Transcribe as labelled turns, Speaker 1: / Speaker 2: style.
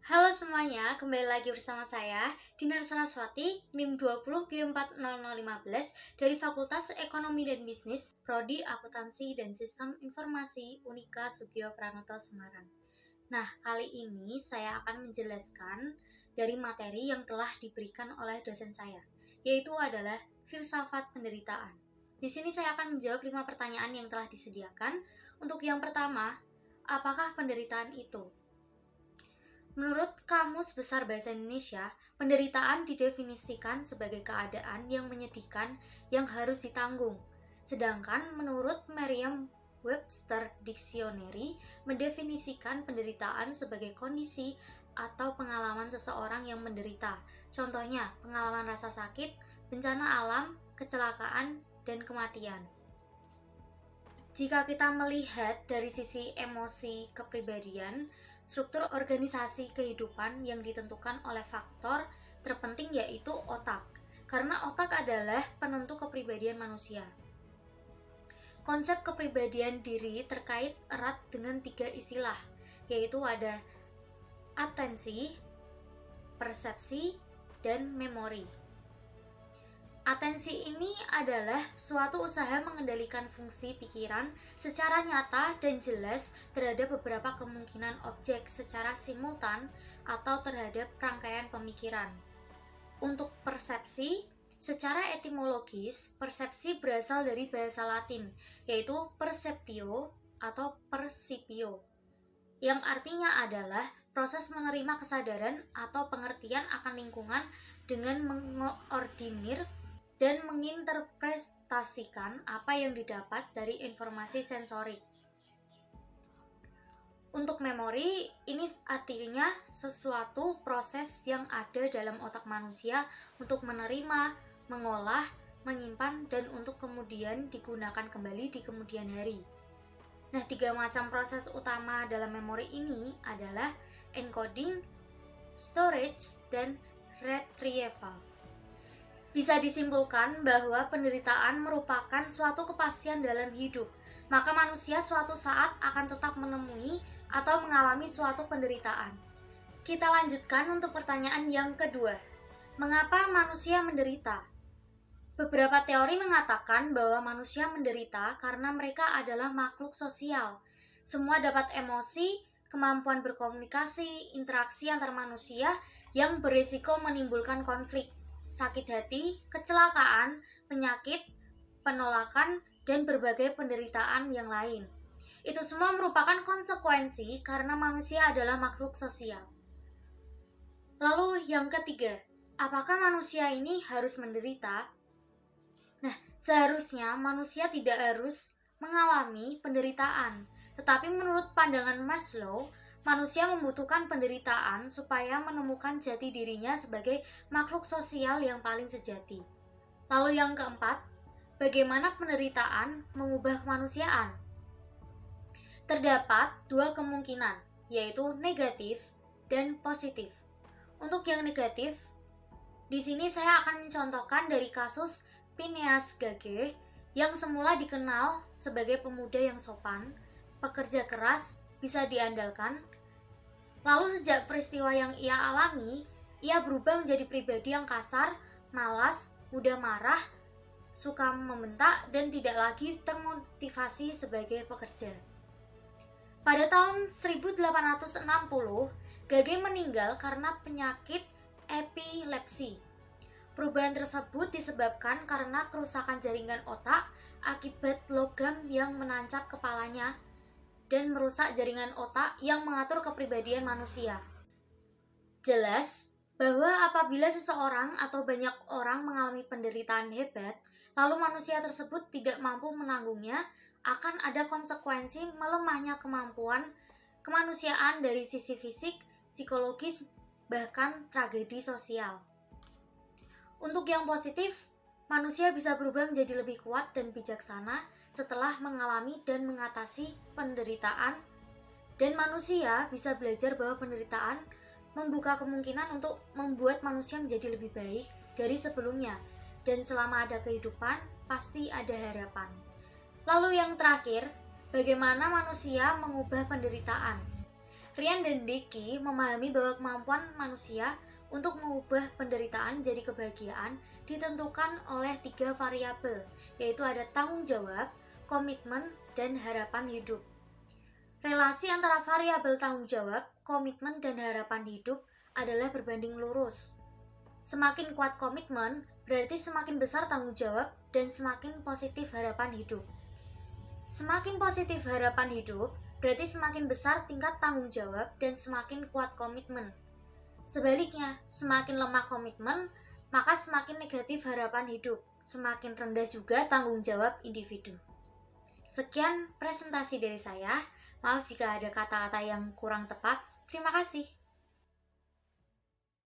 Speaker 1: Halo semuanya, kembali lagi bersama saya, Dinar Saraswati, NIM 20G40015 dari Fakultas Ekonomi dan Bisnis, Prodi Akuntansi dan Sistem Informasi Unika Sugio Pranoto Semarang. Nah, kali ini saya akan menjelaskan dari materi yang telah diberikan oleh dosen saya, yaitu adalah filsafat penderitaan. Di sini saya akan menjawab 5 pertanyaan yang telah disediakan. Untuk yang pertama, apakah penderitaan itu? Menurut Kamus Besar Bahasa Indonesia, penderitaan didefinisikan sebagai keadaan yang menyedihkan yang harus ditanggung. Sedangkan menurut Merriam-Webster Dictionary, mendefinisikan penderitaan sebagai kondisi atau pengalaman seseorang yang menderita. Contohnya, pengalaman rasa sakit, bencana alam, kecelakaan, dan kematian. Jika kita melihat dari sisi emosi kepribadian, struktur organisasi kehidupan yang ditentukan oleh faktor terpenting yaitu otak, karena otak adalah penentu kepribadian manusia. Konsep kepribadian diri terkait erat dengan 3 istilah, yaitu ada atensi, persepsi, dan memori. Atensi ini adalah suatu usaha mengendalikan fungsi pikiran secara nyata dan jelas terhadap beberapa kemungkinan objek secara simultan atau terhadap rangkaian pemikiran. Untuk persepsi, secara etimologis, persepsi berasal dari bahasa Latin, yaitu perceptio atau percipio, yang artinya adalah proses menerima kesadaran atau pengertian akan lingkungan dengan mengordinir dan menginterpretasikan apa yang didapat dari informasi sensorik. Untuk memori, ini artinya sesuatu proses yang ada dalam otak manusia untuk menerima, mengolah, menyimpan, dan untuk kemudian digunakan kembali di kemudian hari. Nah, 3 macam proses utama dalam memori ini adalah encoding, storage, dan retrieval. Bisa disimpulkan bahwa penderitaan merupakan suatu kepastian dalam hidup, maka manusia suatu saat akan tetap menemui atau mengalami suatu penderitaan. Kita lanjutkan untuk pertanyaan yang kedua. Mengapa manusia menderita? Beberapa teori mengatakan bahwa manusia menderita karena mereka adalah makhluk sosial. Semua dapat emosi, kemampuan berkomunikasi, interaksi antar manusia yang berisiko menimbulkan konflik, sakit hati, kecelakaan, penyakit, penolakan, dan berbagai penderitaan yang lain. Itu semua merupakan konsekuensi karena manusia adalah makhluk sosial. Lalu yang ketiga, apakah manusia ini harus menderita? Nah, seharusnya manusia tidak harus mengalami penderitaan. Tetapi menurut pandangan Maslow, manusia membutuhkan penderitaan supaya menemukan jati dirinya sebagai makhluk sosial yang paling sejati. Lalu yang keempat, bagaimana penderitaan mengubah kemanusiaan? Terdapat 2 kemungkinan, yaitu negatif dan positif. Untuk yang negatif, di sini saya akan mencontohkan dari kasus Phineas Gage yang semula dikenal sebagai pemuda yang sopan, pekerja keras, bisa diandalkan. Lalu sejak peristiwa yang ia alami, ia berubah menjadi pribadi yang kasar, malas, mudah marah, suka membentak, dan tidak lagi termotivasi sebagai pekerja. Pada tahun 1860, Gage meninggal karena penyakit epilepsi. Perubahan tersebut disebabkan karena kerusakan jaringan otak akibat logam yang menancap kepalanya dan merusak jaringan otak yang mengatur kepribadian manusia. Jelas bahwa apabila seseorang atau banyak orang mengalami penderitaan hebat, lalu manusia tersebut tidak mampu menanggungnya, akan ada konsekuensi melemahnya kemampuan kemanusiaan dari sisi fisik, psikologis, bahkan tragedi sosial. Untuk yang positif, manusia bisa berubah menjadi lebih kuat dan bijaksana setelah mengalami dan mengatasi penderitaan, dan manusia bisa belajar bahwa penderitaan membuka kemungkinan untuk membuat manusia menjadi lebih baik dari sebelumnya, dan selama ada kehidupan, pasti ada harapan. Lalu yang terakhir, bagaimana manusia mengubah penderitaan? Ryan dan Dicky memahami bahwa kemampuan manusia untuk mengubah penderitaan jadi kebahagiaan ditentukan oleh 3 variabel, yaitu ada tanggung jawab, komitmen, dan harapan hidup. Relasi antara variabel tanggung jawab, komitmen, dan harapan hidup adalah berbanding lurus. Semakin kuat komitmen, berarti semakin besar tanggung jawab dan semakin positif harapan hidup. Semakin positif harapan hidup, berarti semakin besar tingkat tanggung jawab dan semakin kuat komitmen. Sebaliknya, semakin lemah komitmen, maka semakin negatif harapan hidup, semakin rendah juga tanggung jawab individu. Sekian presentasi dari saya. Maaf jika ada kata-kata yang kurang tepat. Terima kasih.